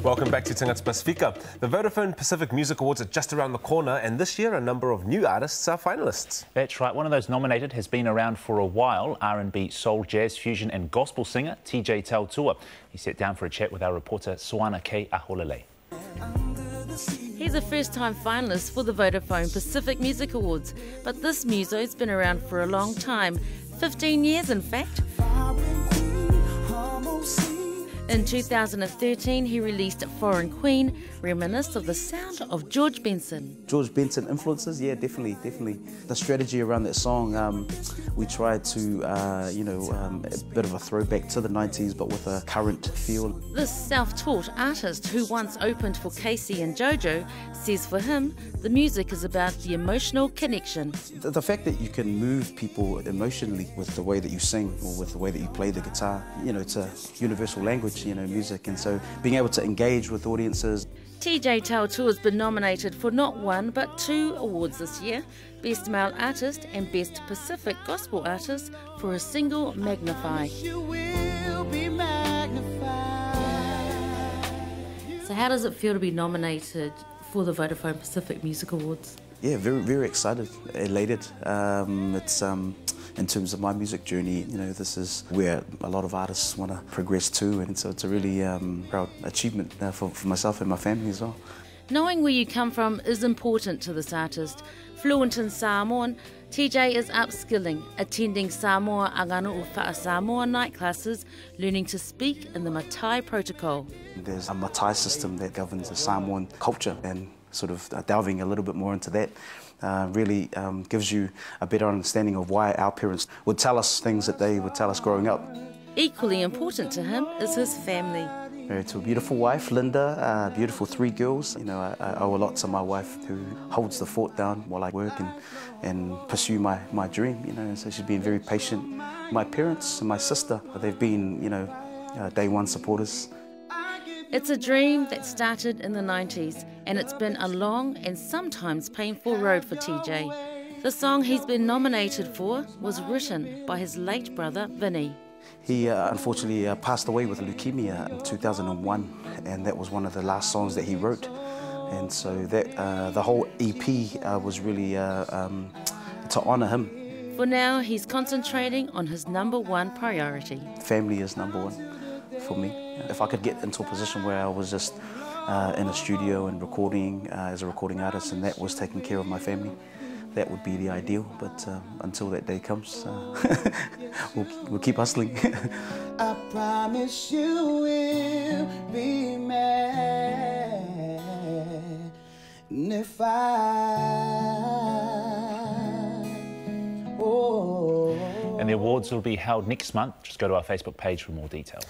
Welcome back to Tangata Pasifika. The Vodafone Pacific Music Awards are just around the corner, and this year a number of new artists are finalists. That's right. One of those nominated has been around for a while, R&B, soul, jazz, fusion and gospel singer TJ Tautua. He sat down for a chat with our reporter Suana K. Aholele. He's a first-time finalist for the Vodafone Pacific Music Awards, but this muso's been around for a long time, 15 years in fact. In 2013, he released Foreign Queen, reminiscent of the sound of George Benson. George Benson influences, yeah, definitely. The strategy around that song, we tried to, a bit of a throwback to the 90s, but with a current feel. This self-taught artist, who once opened for Casey and JoJo, says for him, the music is about the emotional connection. The fact that you can move people emotionally with the way that you sing or with the way that you play the guitar, it's a universal language, music, and so being able to engage with audiences. TJ Tautua has been nominated for not one but 2 awards this year, Best Male Artist and Best Pacific Gospel Artist for a single Magnify. So how does it feel to be nominated for the Vodafone Pacific Music Awards? Yeah, very, very excited, elated. It's in terms of my music journey, this is where a lot of artists want to progress to, and so it's a really proud achievement for myself and my family as well. Knowing where you come from is important to this artist. Fluent in Samoan, TJ is upskilling, attending Samoa Angano Ufa'a Samoa night classes, learning to speak in the Matai protocol. There's a Matai system that governs the Samoan culture, and sort of delving a little bit more into that really gives you a better understanding of why our parents would tell us things that they would tell us growing up. Equally important to him is his family. Married to a beautiful wife, Linda, beautiful 3 girls. I owe a lot to my wife, who holds the fort down while I work and pursue my dream, so she's been very patient. My parents and my sister, they've been, day one supporters. It's a dream that started in the 90s, and it's been a long and sometimes painful road for TJ. The song he's been nominated for was written by his late brother, Vinny. He unfortunately passed away with leukemia in 2001, and that was one of the last songs that he wrote. And so that the whole EP was really to honour him. For now, he's concentrating on his #1 priority. Family is #1 for me. If I could get into a position where I was just in a studio and recording as a recording artist, and that was taking care of my family, that would be the ideal. But until that day comes, we'll keep hustling. I promise you will be magnified. And the awards will be held next month. Just go to our Facebook page for more details.